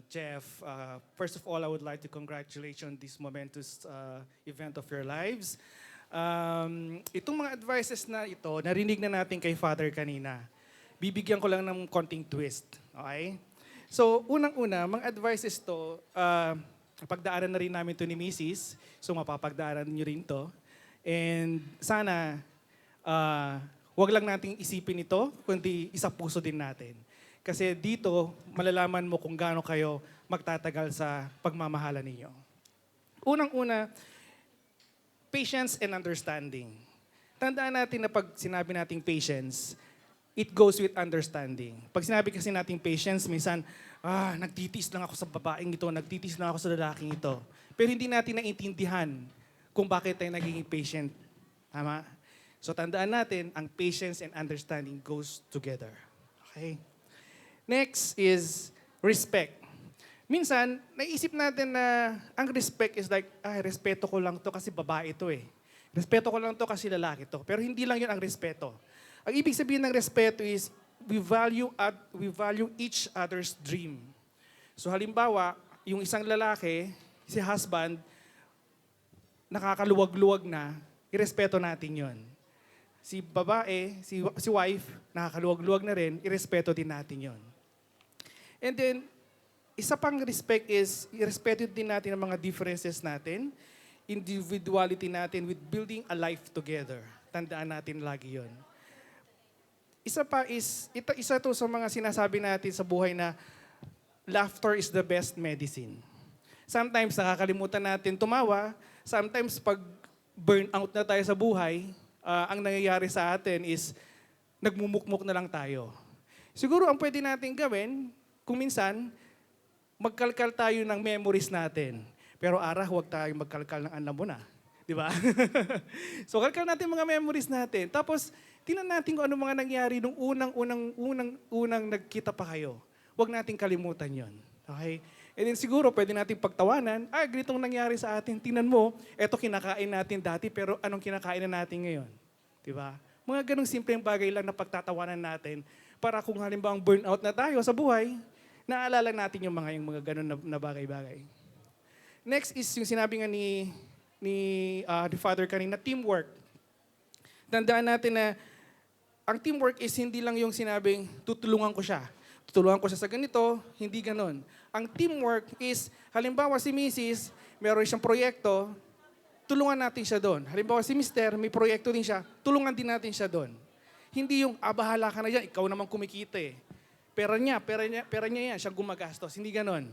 Jeff. First of all, I would like to congratulate you on this momentous event of your lives. Itong mga advices na ito, narinig na natin kay Father kanina. Bibigyan ko lang ng konting twist. Okay? So, unang-una, mga advices to, pagdaanan na rin namin to ni Mrs. So, mapapagdaanan nyo rin to. And sana, wag lang nating isipin ito, kundi isa puso din natin. Kasi dito, malalaman mo kung gaano kayo magtatagal sa pagmamahala ninyo. Unang-una, patience and understanding. Tandaan natin na pag sinabi nating patience, it goes with understanding. Pag sinabi kasi nating patience, minsan, nagtitiis lang ako sa babaeng ito, nagtitiis lang ako sa lalaking ito. Pero hindi natin naintindihan kung bakit tayo nagiging patient. Tama? So tandaan natin, ang patience and understanding goes together. Okay? Next is respect. Minsan, naisip natin na ang respect is like, respeto ko lang to kasi babae to eh. Respeto ko lang to kasi lalaki to. Pero hindi lang yun ang respeto. Ang ibig sabihin ng respeto is, we value each other's dream. So halimbawa, yung isang lalaki, si husband, nakakaluwag-luwag na, irespeto natin yon. Si babae, si wife, nakakaluwag-luwag na rin, irespeto din natin yon. And then, isa pang respect is, irespeto din natin ang mga differences natin, individuality natin with building a life together. Tandaan natin lagi yon. Isa pa is, isa to sa mga sinasabi natin sa buhay na laughter is the best medicine. Sometimes nakakalimutan natin tumawa, sometimes pag burnout na tayo sa buhay, ang nangyayari sa atin is nagmumukmuk na lang tayo. Siguro ang pwede natin gawin, kung minsan, magkalkal tayo ng memories natin. Pero huwag tayo magkalkal ng alam mo na. Di ba? So kalkal natin mga memories natin. Tapos, tingnan natin kung ano mga nangyari nung unang nagkita pa kayo. Huwag natin kalimutan yon. Okay? And then siguro, pwede natin pagtawanan, ganitong nangyari sa atin. Tingnan mo, eto kinakain natin dati, pero anong kinakain na natin ngayon? Di ba? Mga ganong simpleng bagay lang na pagtatawanan natin para kung halimbawa burnout na tayo sa buhay, naalala natin yung mga ganon na bagay-bagay. Next is yung sinabi nga ni Father kanina, teamwork. Tandaan natin na ang teamwork is hindi lang yung sinabing tutulungan ko siya. Tutulungan ko siya sa ganito, hindi ganon. Ang teamwork is, halimbawa si Mrs., meron siyang proyekto, tulungan natin siya doon. Halimbawa si Mr., may proyekto din siya, tulungan din natin siya doon. Hindi yung, bahala ka na dyan, ikaw naman kumikita eh. Pera niya yan, siyang gumagastos. Hindi ganon.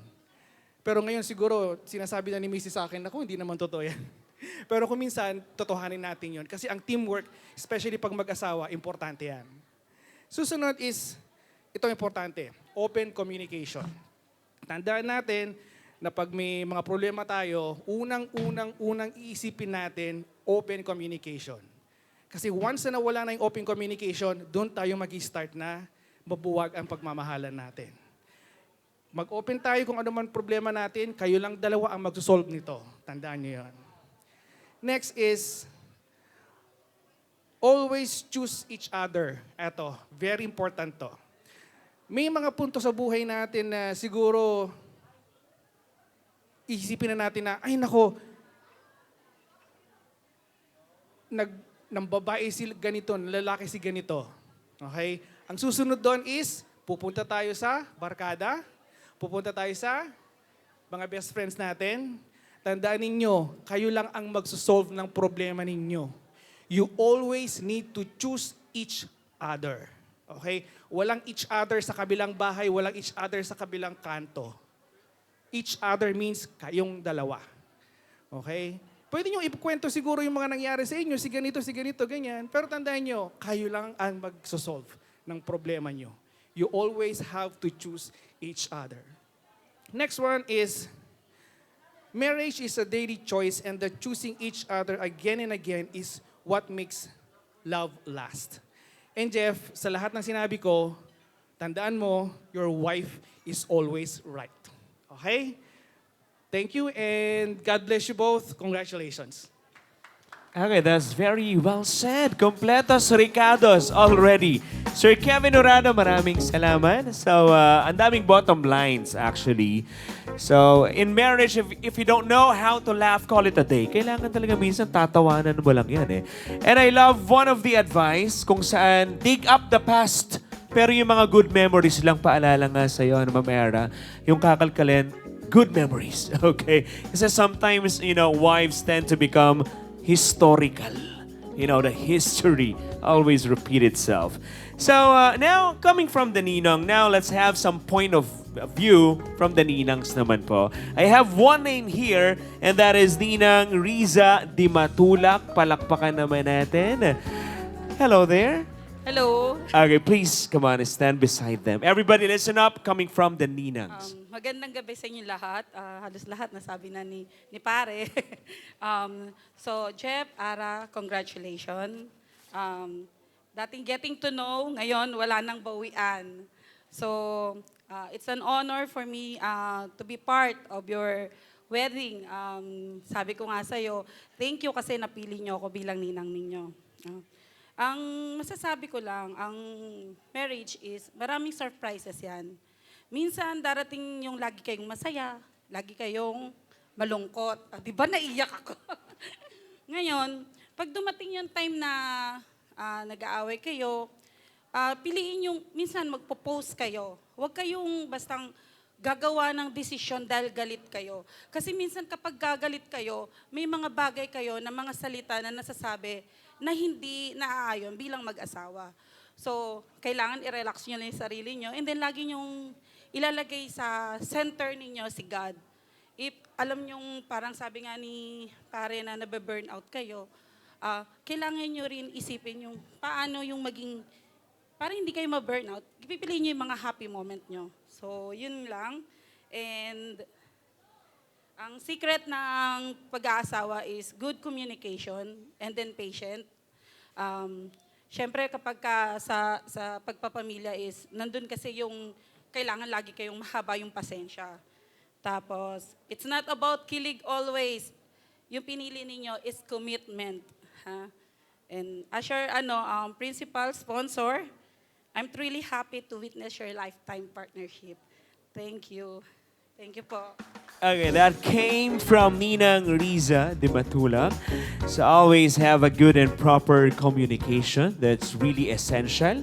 Pero ngayon siguro, sinasabi na ni Mrs. sa akin, ako, hindi naman totoo yan. Pero kung minsan, totohanin natin yon. Kasi ang teamwork, especially pag mag-asawa, importante yan. Susunod is, ito importante, open communication. Tandaan natin na pag may mga problema tayo, unang iisipin natin, open communication. Kasi once na wala na yung open communication, doon tayo mag-start na mabuwag ang pagmamahalan natin. Mag-open tayo kung ano man problema natin, kayo lang dalawa ang magsosolve nito. Tandaan niyo yan. Next is, always choose each other. Eto, very important to. May mga punto sa buhay natin na siguro, isipin na natin na, ng babae si ganito, ng lalaki si ganito. Okay? Ang susunod doon is, pupunta tayo sa barkada, pupunta tayo sa mga best friends natin. Tandaan ninyo, kayo lang ang magsosolve ng problema ninyo. You always need to choose each other. Okay? Walang each other sa kabilang bahay, walang each other sa kabilang kanto. Each other means kayong dalawa. Okay? Pwede nyo ikwento siguro yung mga nangyari sa inyo, si ganito, ganyan. Pero tandaan nyo, kayo lang ang magsosolve ng problema nyo. You always have to choose each other. Next one is, marriage is a daily choice and the choosing each other again and again is what makes love last. And Jeff, sa lahat ng sinabi ko, tandaan mo, your wife is always right. Okay? Thank you and God bless you both. Congratulations. Okay, that's very well said. Kompletos Ricados already. Sir Kevin Urano, maraming salamat. So, ang daming bottom lines actually. So, in marriage, if you don't know how to laugh, call it a day. Kailangan talaga minsan tatawanan mo lang yan eh. And I love one of the advice kung saan, dig up the past. Pero yung mga good memories lang paalala nga sa'yo, ano, Ma'am Era, yung kakalkalin, good memories. Okay? Kasi sometimes, wives tend to become historical. The history always repeat itself. So now, coming from the Ninong, now let's have some point of view from the Ninangs naman po. I have one name here, and that is Ninang Riza Dimatulak. Palakpakan naman natin. Hello there. Hello. Okay, please, come on, stand beside them. Everybody listen up, coming from the Ninangs. Magandang gabi sa inyo lahat. Halos lahat nasabi na ni pare. So, Jeff, Ara, congratulations. Dating getting to know, ngayon wala nang bawian. So, it's an honor for me to be part of your wedding. Sabi ko nga sa'yo, thank you kasi napili niyo ako bilang ninang ninyo. Ang masasabi ko lang, ang marriage is maraming surprises yan. Minsan darating yung lagi kayong masaya, lagi kayong malungkot. Di ba naiyak ako? Ngayon, pag dumating yung time na nag-aaway kayo, piliin yung, minsan magpo-post kayo. Huwag kayong bastang gagawa ng desisyon dahil galit kayo. Kasi minsan kapag gagalit kayo, may mga bagay kayo na mga salita na nasasabi na hindi naaayon bilang mag-asawa. So, kailangan i-relax nyo lang yung sarili nyo and then lagi nyong ilalagay sa center ninyo si God. If alam nyong parang sabi nga ni pare na nabe-burn out kayo, kailangan nyo rin isipin yung paano yung maging, para hindi kayo ma-burn out, pipiliin nyo yung mga happy moment nyo. So, yun lang. And ang secret ng pag-aasawa is good communication and then patient. Siyempre kapag sa pagpapamilya is, nandun kasi yung kailangan lagi kayong mahaba yung pasensya. Tapos, it's not about kilig always. Yung pinili ninyo is commitment. Ha? And as your principal sponsor, I'm truly happy to witness your lifetime partnership. Thank you. Thank you po. Okay, that came from Ninang Riza Dimatulak. So always have a good and proper communication. That's really essential.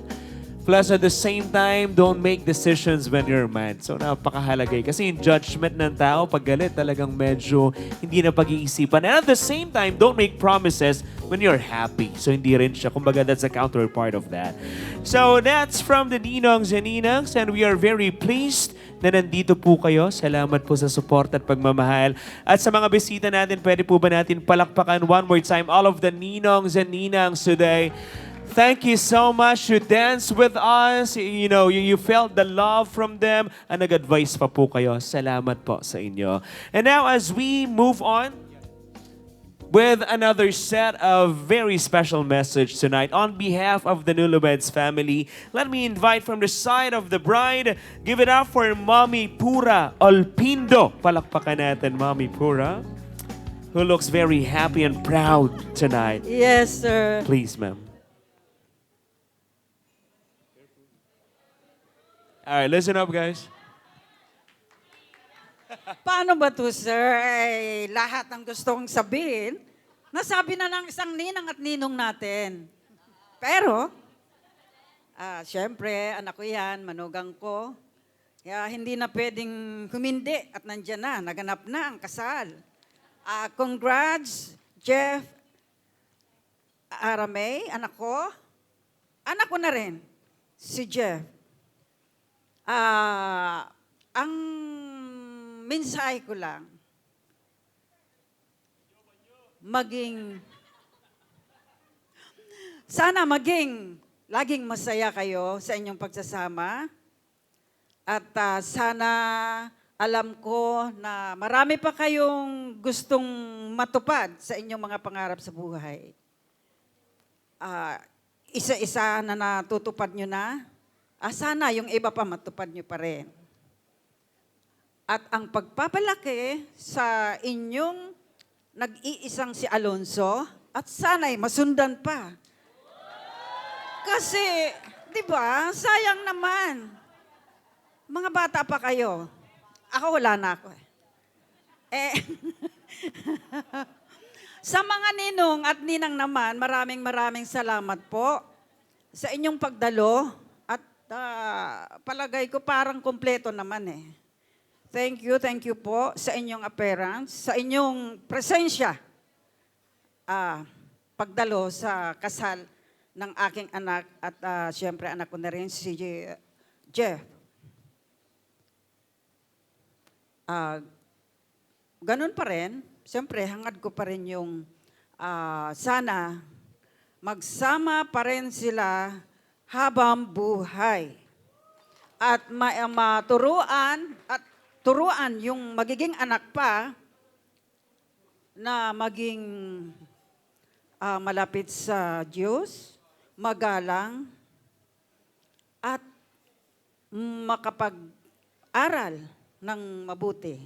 Plus at the same time, don't make decisions when you're mad. So napakahalaga eh. Kasi yung judgment ng tao, pag galit, talagang medyo hindi na pag-iisipan. And at the same time, don't make promises when you're happy. So hindi rin siya. Kumbaga, that's a counterpart of that. So that's from the Ninongs and Ninangs, and we are very pleased na nandito po kayo. Salamat po sa support at pagmamahal. At sa mga bisita natin, pwede po ba natin palakpakan one more time all of the Ninongs and Ninangs today. Thank you so much. You danced with us. You felt the love from them. And nag-advise pa po kayo. Salamat po sa inyo. And now as we move on with another set of very special message tonight on behalf of the Newlyweds family, let me invite from the side of the bride, give it up for Mommy Pura Olpindo. Palakpakan natin, Mommy Pura, who looks very happy and proud tonight. Yes, sir. Please, ma'am. All right, listen up, guys. Paano ba to, sir? Lahat ng gusto kong sabihin, nasabi na ng isang ninang at ninong natin. Pero, syempre, anak ko yan, manugang ko. Kaya hindi na pwedeng humindi at nandyan na, naganap na ang kasal. Congrats, Jeff Aramay, anak ko. Anak ko na rin, si Jeff. Ang mensahe ko lang, sana maging laging masaya kayo sa inyong pagsasama. At sana alam ko na marami pa kayong gustong matupad sa inyong mga pangarap sa buhay. Isa-isa na natutupad nyo na. Sana yung iba pa matupad nyo pa rin. At ang pagpapalaki sa inyong nag-iisang si Alonso, at sana'y masundan pa. Kasi, di ba, sayang naman. Mga bata pa kayo. Ako wala na ako. Eh, sa mga ninong at ninang naman, maraming salamat po sa inyong pagdalo at palagay ko parang kompleto naman eh. Thank you po sa inyong appearance, sa inyong presensya. Pagdalo sa kasal ng aking anak at siyempre anak ko na rin si Jeff. Ganun pa rin, siyempre hangad ko pa rin yung sana magsama pa rin sila habang buhay. At turuan yung magiging anak pa na maging malapit sa Diyos, magalang, at makapag-aral ng mabuti.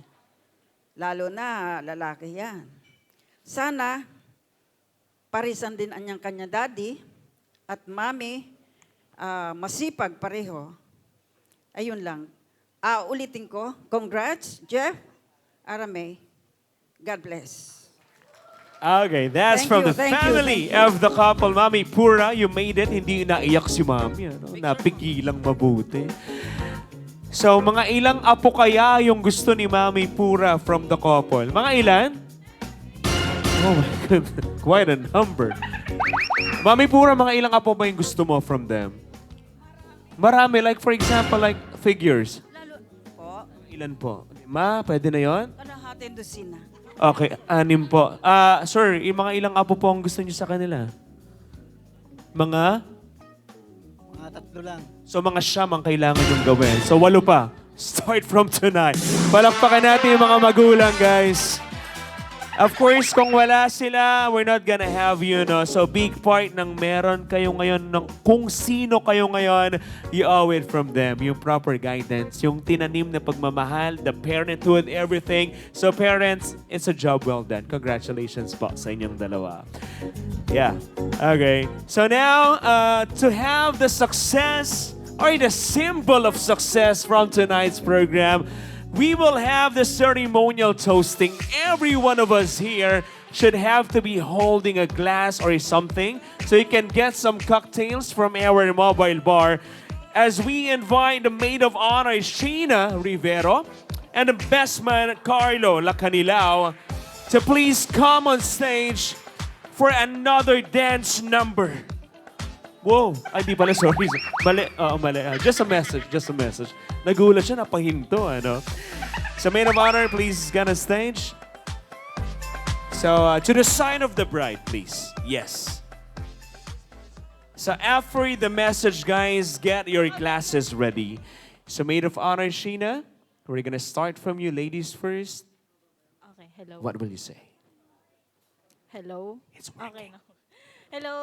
Lalo na lalaki yan. Sana, parisan din anyang kanya daddy at mami, masipag pareho. Ayun lang. Ulitin ko, congrats, Jeff, Aramay. God bless. Okay, that's from the family of the couple. Mami Pura, you made it. Hindi naiyak si Mami. Ano? Napigilang mabuti. So, mga ilang apo kaya yung gusto ni Mami Pura from the couple? Mga ilan? Oh my goodness, quite a number. Mami Pura, mga ilang apo ba yung gusto mo from them? Marami. Like, for example, like figures. Po, Ilan po? 5? Pwede na yon? kalahating dosina. Okay, 6 po. Sir, yung mga ilang apo po ang gusto niyo sa kanila? Mga? Mga 3 lang. So mga siyam ang kailangan yung gawin. So 8 pa. Start from tonight. Palakpakan natin yung mga magulang, guys. Of course, kung wala sila, we're not gonna have you, no? So big part ng meron kayo ngayon, ng kung sino kayo ngayon, you owe it from them. Yung proper guidance, yung tinanim na pagmamahal, the parenthood, everything. So parents, it's a job well done. Congratulations po sa inyong dalawa. Yeah. Okay. So now, to have the success or the symbol of success from tonight's program, we will have the ceremonial toasting. Every one of us here should have to be holding a glass or something so you can get some cocktails from our mobile bar as we invite the maid of honor, Sheena Rivero, and the best man, Carlo Lacanilao, to please come on stage for another dance number. Whoa! Ay, di pala, sorry. Mali. Mali. Just a message. Nagulat siya, napahinto, ano? So, maid of honor, please get on stage. So, to the side of the bride, please. Yes. So, after the message, guys, get your glasses ready. So, maid of honor, Sheena, we're gonna start from you, ladies first. Okay, hello. What will you say? Hello? It's Okay working. na. Hello,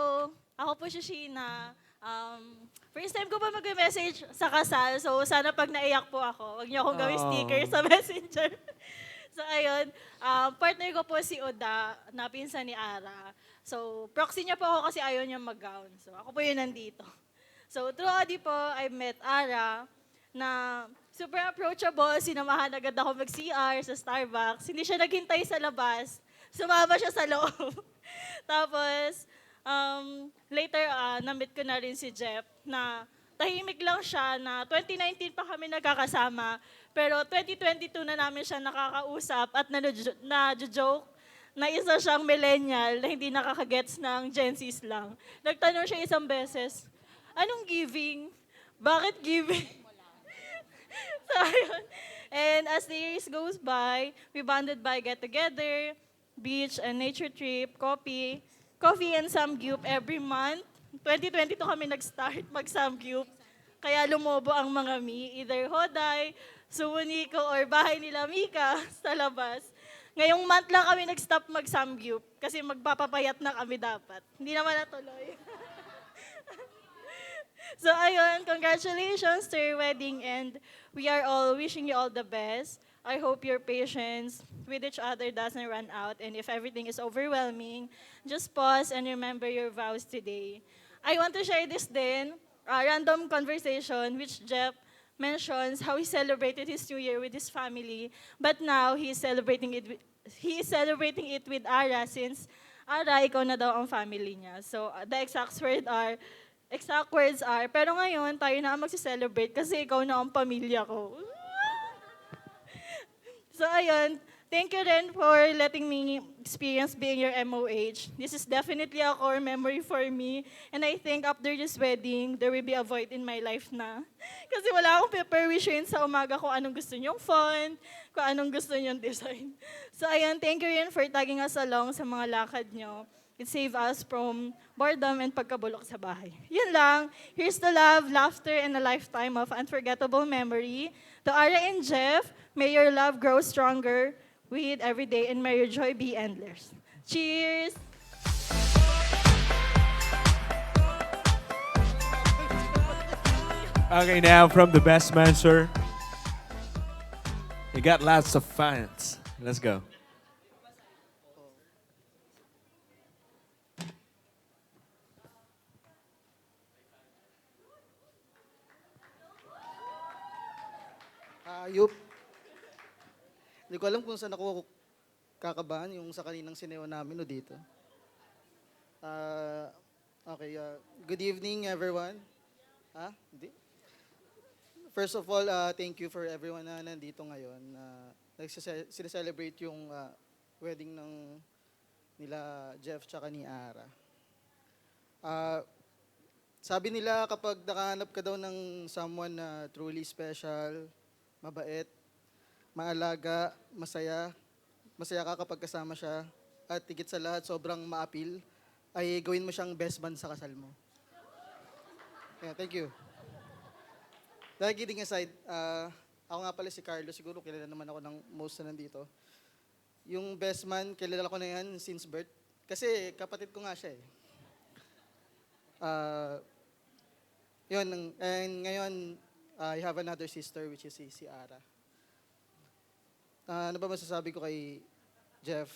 ako po si Sheena. First time ko pa mag-message sa kasal, so sana pag naiyak po ako, huwag niyo akong gawing sticker sa messenger. So ayun, partner ko po si Oda, na pinsan ni Ara. So proxy niya po ako kasi ayaw niya mag-gown. So ako po yun nandito. So through Odi po, I met Ara na super approachable, sinamahan agad ako mag-CR sa Starbucks. Hindi siya naghintay sa labas, sumama siya sa loob. Tapos, later, na-meet ko na rin si Jeff na tahimik lang siya na 2019 pa kami nagkakasama, pero 2022 na namin siya nakakausap at na-joke na isa siyang millennial na hindi nakakagets ng Gen Zs lang. Nagtanong siya isang beses, anong giving? Bakit giving? So, ayun. And as the years goes by, we bonded by get-together, beach and nature trip, coffee and samgyup every month. 2022 kami nag-start mag-samgyup. Kaya lumobo ang mga either Hoday, Sumuniko, or bahay nila Mika sa labas. Ngayong month lang kami nag-stop mag-samgyup kasi magpapapayat na kami dapat. Hindi naman natuloy. So ayun, congratulations to your wedding and we are all wishing you all the best. I hope your patience with each other doesn't run out and if everything is overwhelming, just pause and remember your vows today. I want to share this then, a random conversation which Jeff mentions how he celebrated his New Year with his family, but now he is celebrating it with Ara since Ara, ikaw na daw ang family niya. So the exact words are, pero ngayon tayo na ang magse-celebrate kasi ikaw na ang pamilya ko. So ayun, thank you rin for letting me experience being your MOH. This is definitely a core memory for me. And I think after this wedding, there will be a void in my life na. Kasi wala akong preparation sa umaga kung anong gusto niyong font, kung anong gusto niyong design. So ayun, thank you rin for tagging us along sa mga lakad niyo. It saved us from boredom and pagkabulok sa bahay. Yun lang. Here's the love, laughter, and a lifetime of unforgettable memory. To Ara and Jeff, may your love grow stronger with every day and may your joy be endless. Cheers! Okay, now from the best man, sir. You got lots of fans. Let's go. Ayup. Hindi ko alam kung saan ako kakabahan, yung sa kaninang sineo namin o dito. Okay, good evening everyone. Hindi? First of all, thank you for everyone na nandito ngayon. Sineselebrate yung wedding ng nila Jeff tsaka ni Ara. Sabi nila kapag nakahanap ka daw ng someone na truly special, mabait, maalaga, masaya ka kapag kasama siya, at higit sa lahat sobrang maapil, ay gawin mo siyang best man sa kasal mo. Yeah, thank you. Dahil kidding aside, ako nga pala si Carlo, siguro kilala naman ako ng most na nandito. Yung best man, kilala ko na yan since birth. Kasi kapatid ko nga siya eh. Yun, and ngayon, I have another sister which is si Ara. Ano ba masasabi ko kay Jeff?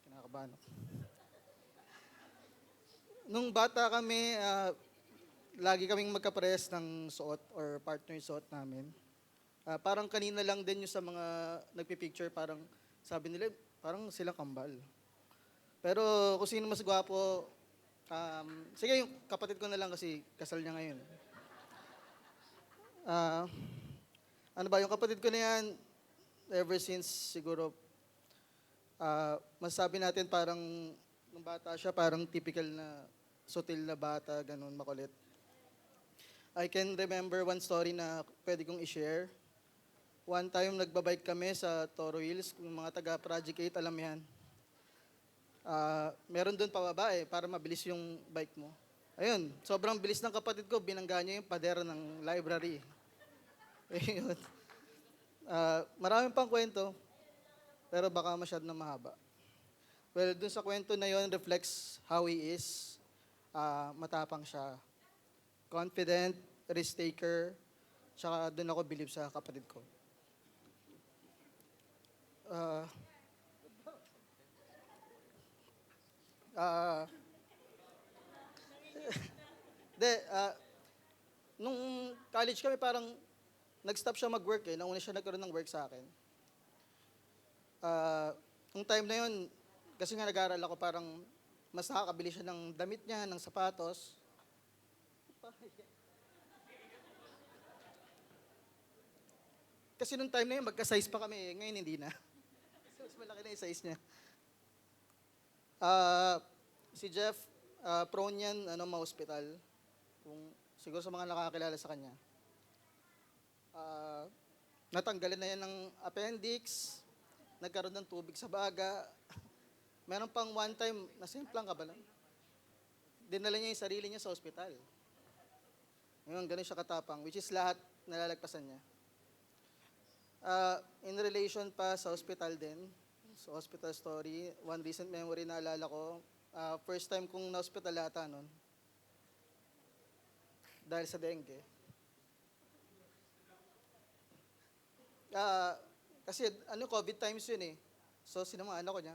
Kinakabahan ako. Nung bata kami, lagi kaming magkapares ng suot or partner suot namin. Parang kanina lang din yung sa mga nagpipicture, parang sabi nila, parang silang kambal. Pero kung sino mas gwapo, sige yung kapatid ko na lang kasi kasal niya ngayon. Ano ba, yung kapatid ko na yan, ever since siguro, masasabi natin parang, nung bata siya, parang typical na sutil na bata, ganun, makulit. I can remember one story na pwede kong i-share. One time, nagbabike kami sa Toro Hills, kung mga taga-Project 8, alam yan. Meron doon pababa para mabilis yung bike mo. Ayun, sobrang bilis ng kapatid ko, binangga niya yung padera ng library. Ayun. Maraming pang kwento, pero baka masyad na mahaba. Well, dun sa kwento na yon reflects how he is. Matapang siya. Confident, risk taker, tsaka dun ako believe sa kapatid ko. Nung college kami parang nag-stop siya mag-work Nauna siya nagkaroon ng work sa akin. Nung time na yun, kasi nga nag-aaral ako, parang mas nakakabili siya ng damit niya, ng sapatos. Kasi nung time na yun, magka-size pa kami. Ngayon hindi na. Mas malaki na yung size niya. Si Jeff, prone yan, ma-hospital. Kung, siguro sa mga nakakilala sa kanya. Natanggalan na yan ng appendix, nagkaroon ng tubig sa baga. Meron pang one time, nasimplang ka ba lang? Dinala niya yung sarili niya sa ospital. Ngayon, ganun siya katapang, which is lahat nalalagpasan niya. In relation pa sa hospital din, sa hospital story, one recent memory na alala ko, first time kong na-hospital ata nun. dahil sa dengue. Kasi COVID times yun eh. So sinamahan ako niya.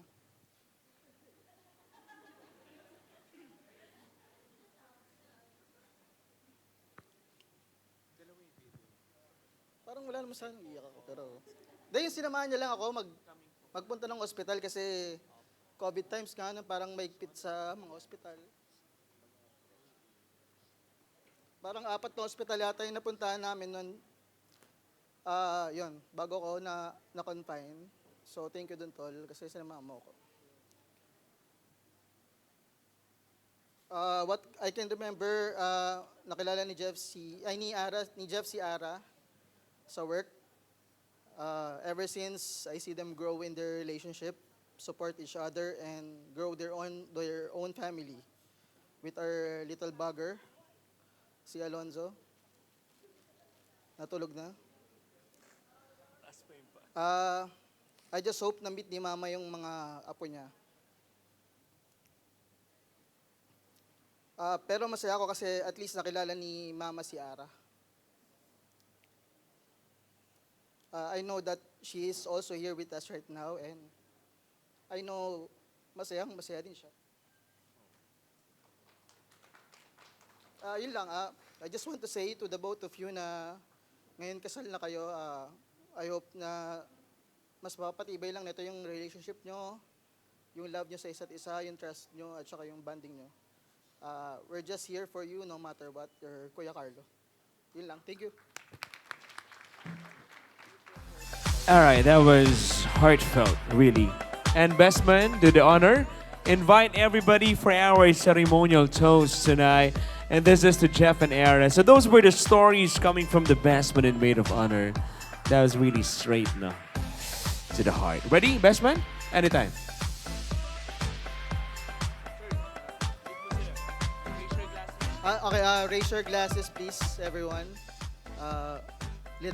Parang wala naman sana iyak ako. Pero, dahil sinamahan niya lang ako magpunta ng ospital kasi COVID times nga, parang maigpit sa mga ospital. Parang 4 na ospital yata yung napuntahan namin noon. Yun, bago ko na-confine. So, thank you dun, Tol, kasi sinamahan mo ako. What I can remember, nakilala ni Jeff si Ara sa work. Ever since I see them grow in their relationship, support each other, and grow their own family. With our little bugger, si Alonzo. Natulog na. I just hope na meet ni Mama yung mga apo niya. Pero masaya ako kasi at least nakilala ni Mama si Ara. I know that she is also here with us right now, and I know masaya din siya. Yun lang, I just want to say to the both of you na ngayon kasal na kayo, I hope na mas mapatibay lang nito yung relationship nyo, yung love nyo sa isa't isa, yung trust nyo, at saka yung bonding nyo. We're just here for you no matter what, your Kuya Carlo. Yun lang, thank you. All right, that was heartfelt, really. And best man, do the honor. Invite everybody for our ceremonial toast tonight. And this is to Jeff and Aaron. So those were the stories coming from the best man in Maid of Honor. That was really straight, no? To the heart. Ready, best man? Anytime. Okay, raise your glasses, please, everyone.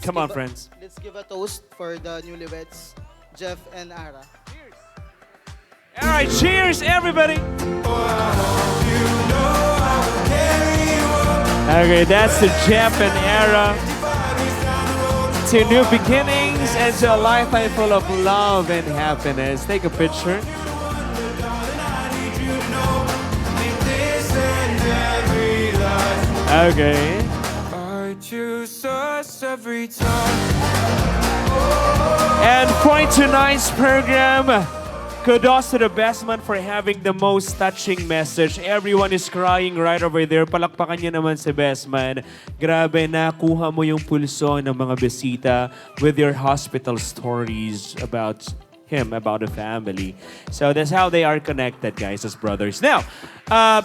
Come on, friends. Let's give a toast for the newlyweds, Jeff and Ara. All right, cheers, everybody. Okay, that's to Jeff and Ara. To new beginnings and to a lifetime full of love and happiness. Take a picture. Okay. I choose us every time. And for tonight's program, kudos to the best man for having the most touching message. Everyone is crying right over there. Palakpakan niya naman si best man. Grabe, nakuha mo yung pulso ng mga bisita with your hospital stories about him, about the family. So that's how they are connected, guys, as brothers. Now,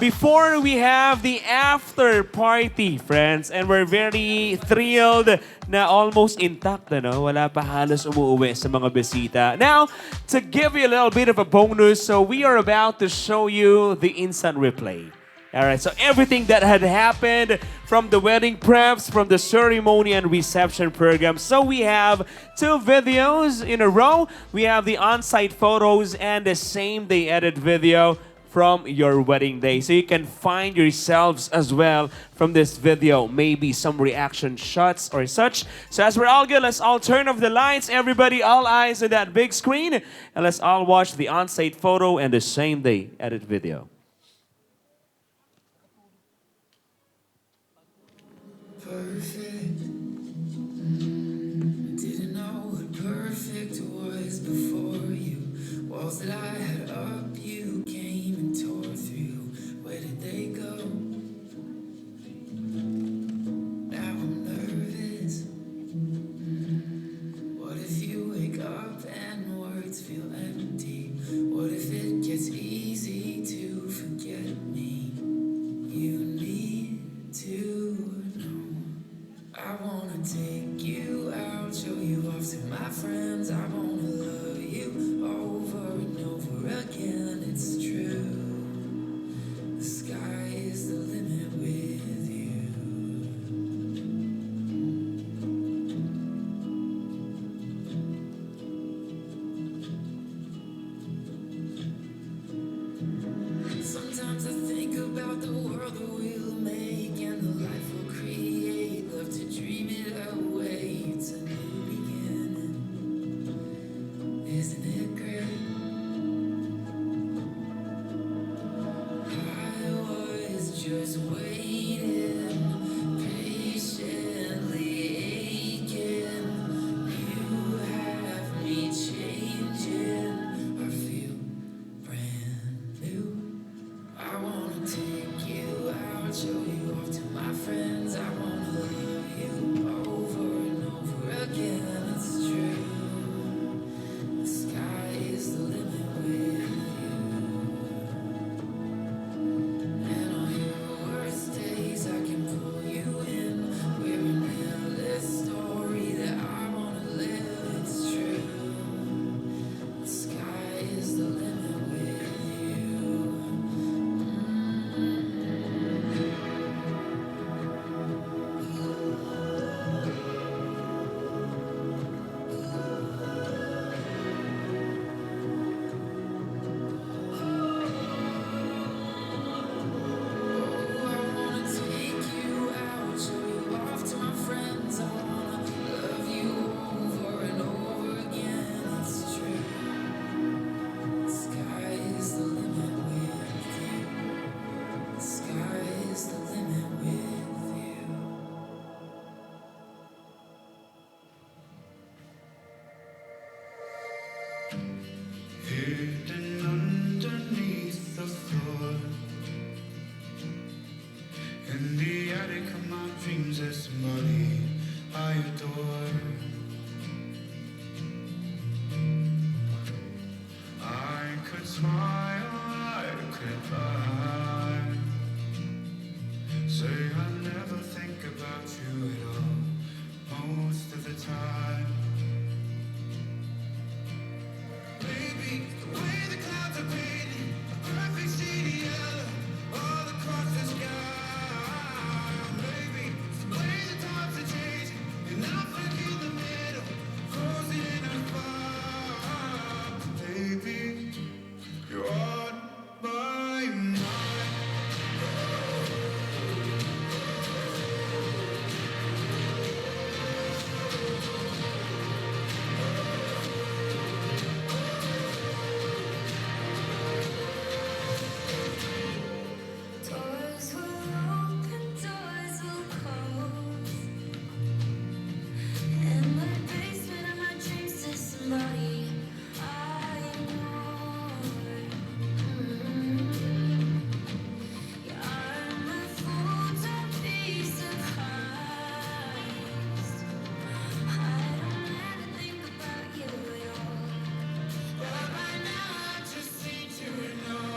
before we have the after party, friends, and we're very thrilled na almost intact, no? Wala pa halos umuuwi sa mga bisita. Now, to give you a little bit of a bonus, so we are about to show you the instant replay. All right, so everything that had happened from the wedding preps, from the ceremony and reception program. So we have 2 videos in a row. We have the on-site photos and the same-day edit video from your wedding day. So you can find yourselves as well from this video, maybe some reaction shots or such. So as we're all good, let's all turn off the lights. Everybody, all eyes on that big screen. And let's all watch the on-site photo and the same-day edit video. Perfect. Didn't know what perfect was before you. Walls that I had up, you came and tore through. Where did they go? Now I'm nervous. What if you wake up and words feel empty? What if it gets easy to forget me? You need to. I wanna take you out, show you off to my friends. I wanna love you over and over again. It's true. The sky is the limit with you. Sometimes I think about the world that we'll make and the life we'll create. smile I could buy. Say I never think about you at all, most of the time. Baby, the way the clouds are painted, a perfect shady yellow, all across the sky. Baby, it's the way the times are changing, and I'm stuck in the middle, frozen in a fire. Baby, you're on my mind. Doors will open, doors will close. In the basement of my dreams, there's somebody I know. You're my fool, don't be surprised. I don't ever think about you at all, but right now I just need you to know.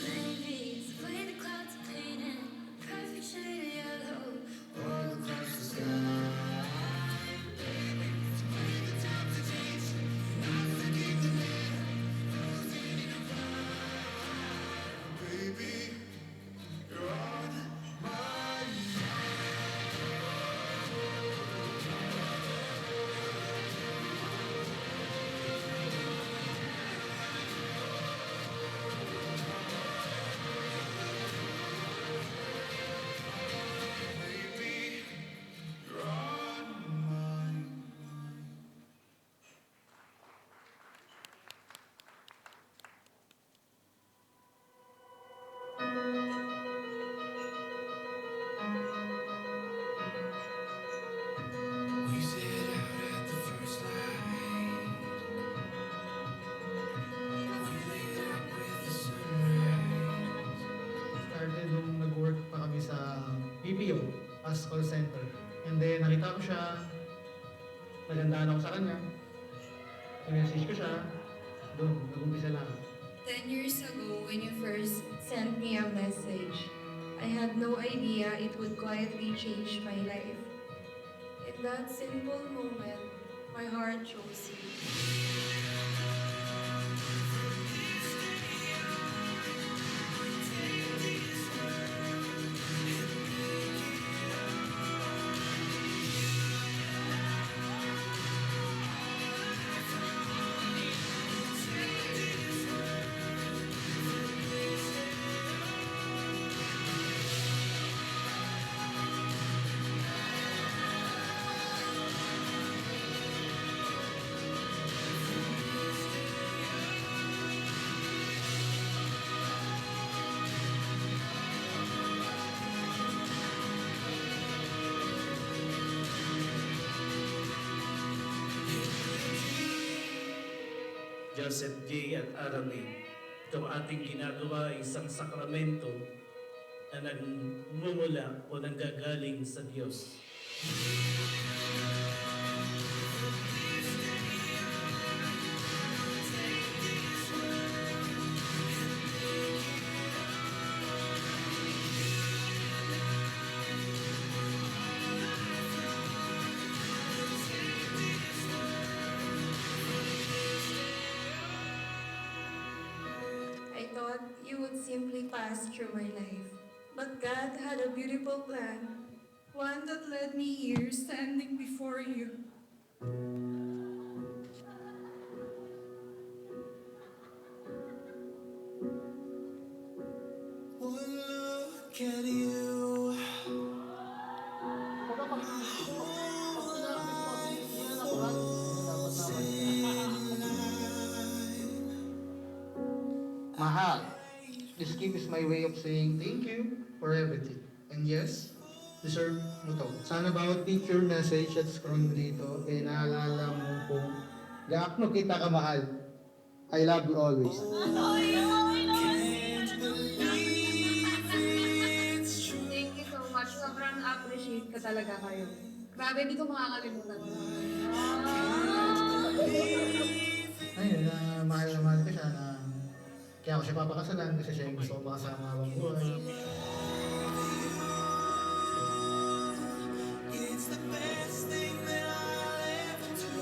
Maybe it's the way the clouds are painted, a perfect shade of yellow, all across the sky. Baby, it's the way the times are changing, and I'm stuck in the middle, frozen in a fire. Baby, you're on my We set out at the first light. We lit up with the sunrise. Started nung nag-work pa kami sa BPO as call center. And then nakita ko siya, nagandaan ako sa kanya, sinessage ko siya, doon, nag-umpisa lang. 10 years ago, when you first sent me a message, I had no idea it would quietly change my life. In that simple moment, my heart chose you. Joseph J. at Arame, ito ating ginagawa ay isang sakramento na nagmumula o nanggagaling sa Diyos. I thought you would simply pass through my life. But God had a beautiful plan. one that led me here, standing before you. One look at you. Mahal, this gift is my way of saying thank you for everything. And yes, deserve mo to. Sana bawat picture, message at scroll mo dito, eh naalala mo kung gaano kita kamahal. I love you always. Thank you so much. Sobrang appreciate ko talaga kayo. Grabe, di ko makakalimutan. Ayun, mahal na mahal ko siya na kaya ako siya papakasalan kasi siya yung gusto ko makasama habang buhay. It's the best thing that I'll ever do.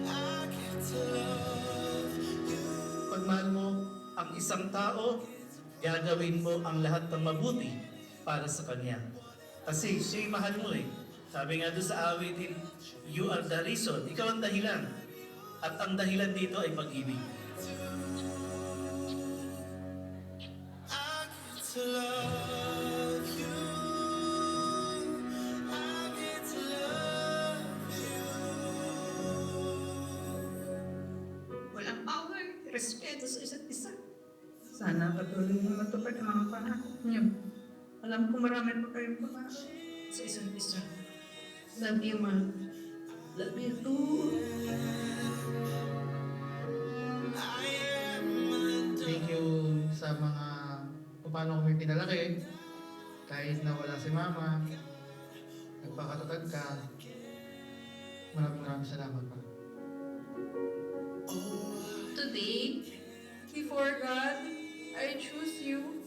I get to love you. Pag mahal mo ang isang tao, gagawin mo ang lahat ng mabuti para sa kanya. Kasi siya'y mahal mo eh. Sabi nga doon sa awitin, you are the reason. Ikaw ang dahilan. At ang dahilan dito ay pag-ibig. I get to love you. I get to love you. Walang power, respeto sa isa't isa. Sana patuloy niyo matupad ang mga pangako niyo. Alam ko marami pa kayong pangarap sa isa't isa. Love you, ma. Love you too. Thank you sa mga kung paano kami pinalaki. Kahit na wala si mama, nagpakatatag ka. Maraming salamat pa. Today, before God, I choose you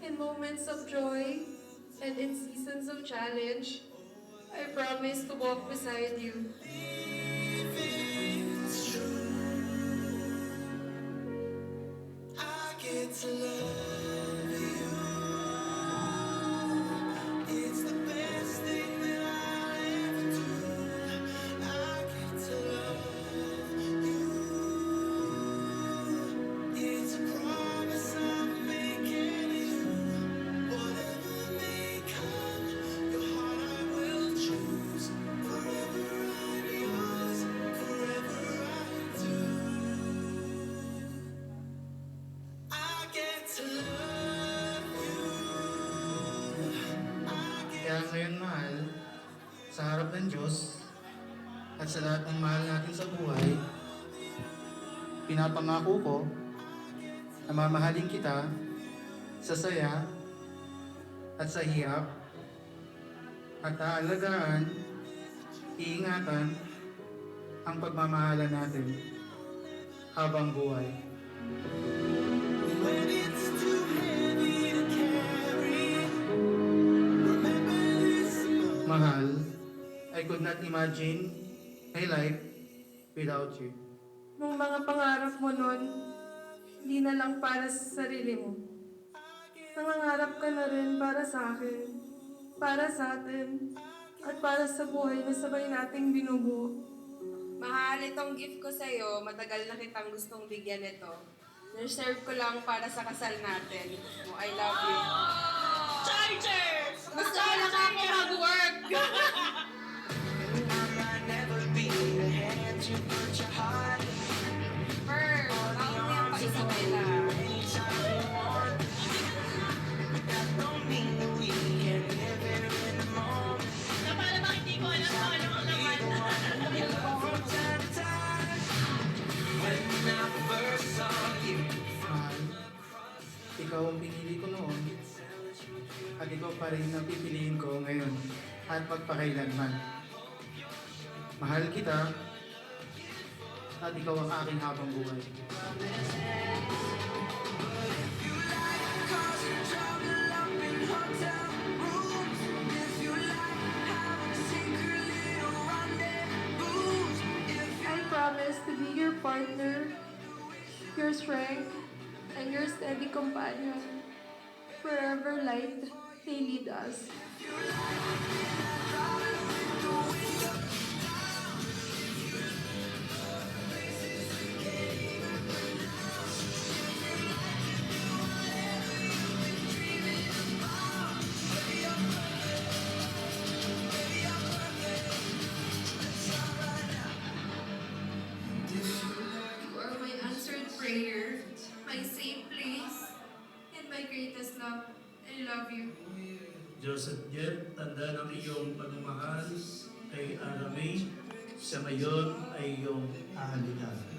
in moments of joy and in seasons of challenge. I promise to walk beside you. I get to love you. It's the best thing that I'll ever do. I get to love you. It's a promise I'm making you. Whatever may come, your heart I will choose. Forever I'm yours, forever I do. I get to love you. Kaya ngayon mahal, sa harap ng Diyos, at sa lahat ng mahal natin sa buhay, pinapangako ko na mamahalin kita sa saya at sa hirap at aalagaan, iingatan ang pagmamahalan natin habang buhay. When it's too heavy to carry, remember this moment. Mahal, I could not imagine my life without you. Nung mga pangarap mo nun, hindi na lang para sa sarili mo. Nangangarap ka na rin para sa akin, para sa atin, at para sa buhay na sabay nating binubuo. Mahal, itong gift ko sa'yo, matagal na kitang gustong bigyan nito. Reserve ko lang para sa kasal natin. Oh, I love you. Charger! Gusto ko lang ako mag-work! Per, bakit mo yung pa-Isabela? Para bang hindi ko alam kung ano ang laman. Mahal, ikaw ang pinili ko noon at ikaw pa rin ang pipiliin ko ngayon at magpakailanman. Mahal kita at ikaw ang aking habang buhay. I promise to be your partner, your strength, and your steady companion. Wherever light may lead us. dala ng iyong pagmamahal kay Arame, siya ngayon ay iyong ahalikan.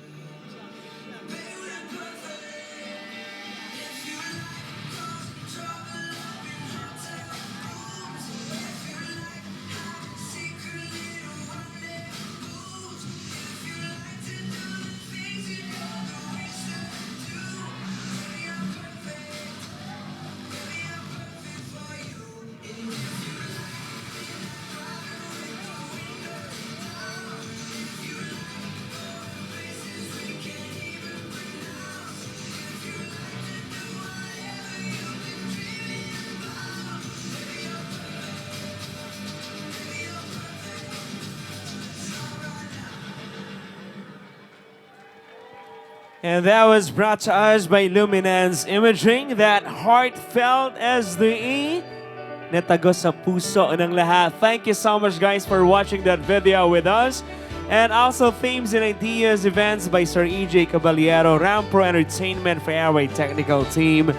And that was brought to us by Luminance Imaging, that heartfelt as the E, natago sa puso ng lahat. Thank you so much, guys, for watching that video with us. And also Themes and Ideas events by Sir EJ Caballero, Rampro Entertainment for Airway Technical Team.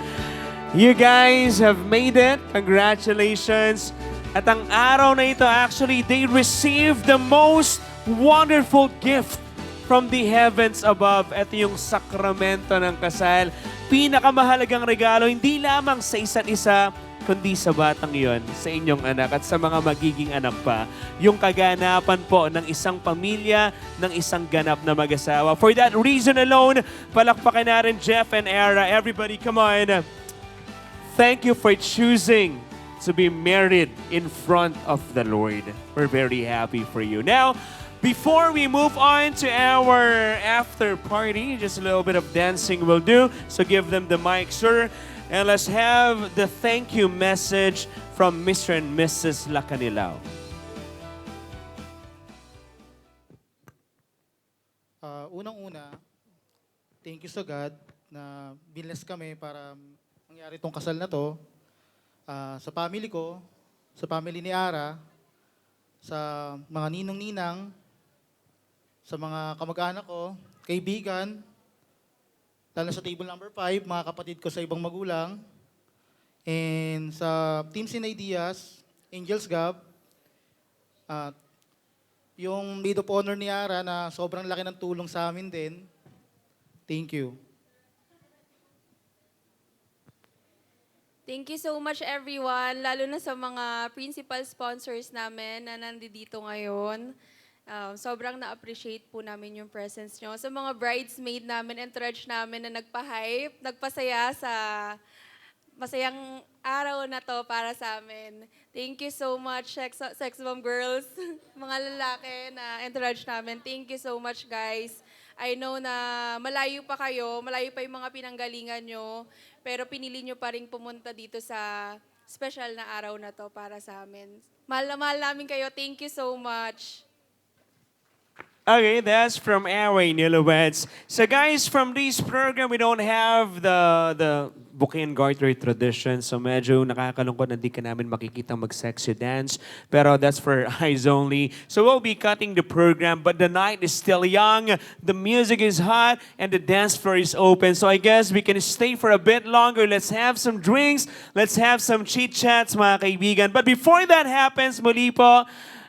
You guys have made it. Congratulations. At ang araw na ito, actually, they received the most wonderful gift from the heavens above. Ito yung sakramento ng kasal. Pinakamahalagang regalo, hindi lamang sa isa't isa, kundi sa batang yon, sa inyong anak at sa mga magiging anak pa. Yung kaganapan po ng isang pamilya, ng isang ganap na mag-asawa. For that reason alone, palakpakan natin Jeff and Era. Everybody, come on. Thank you for choosing to be married in front of the Lord. We're very happy for you. Now, before we move on to our after party, just a little bit of dancing will do. So give them the mic, sir. And let's have the thank you message from Mr. and Mrs. Lacanilao. Unang-una, thank you sa God na binless kami para mangyari tong kasal na to. Sa family ko, sa family ni Ara, sa mga ninong-ninang, sa mga kamag-anak ko, kaibigan, lalo sa table number 5, mga kapatid ko sa ibang magulang, and sa Teams and Ideas, Angels Gab, at yung maid of honor ni Ara na sobrang laki ng tulong sa amin din. Thank you. Thank you so much everyone, lalo na sa mga principal sponsors namin na nandito ngayon. Sobrang na-appreciate po namin yung presence nyo. Sa mga bridesmaid namin, entourage namin na nagpa-hype, nagpasaya sa masayang araw na to para sa amin. Thank you so much, Sex Bomb Girls, mga lalaki na entourage namin. Thank you so much, guys. I know na malayo pa kayo, malayo pa yung mga pinanggalingan nyo, pero pinili nyo pa rin pumunta dito sa special na araw na to para sa amin. Mahal na mahal namin kayo. Thank you so much. Okay, that's from Airway Newlyweds. So guys, from this program, we don't have the bouquet and garter tradition. So medyo nakakalungkot na di ka namin makikita mag-sexy dance. Pero that's for eyes only. So we'll be cutting the program, but the night is still young, the music is hot, and the dance floor is open. So I guess we can stay for a bit longer. Let's have some drinks. Let's have some chit-chats, mga kaibigan. But before that happens, muli po,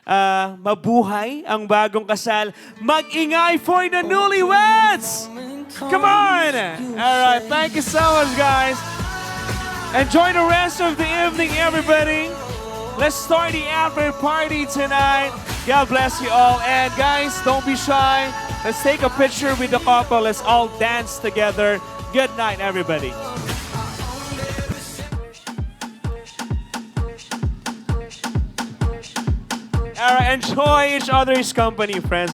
mabuhay ang bagong kasal. Mag-ingay for the newlyweds! Come on! Alright, thank you so much, guys. Enjoy the rest of the evening, everybody. Let's start the after party tonight. God bless you all. And guys, don't be shy. Let's take a picture with the couple. Let's all dance together. Good night, everybody. Alright, enjoy each other's company, friends.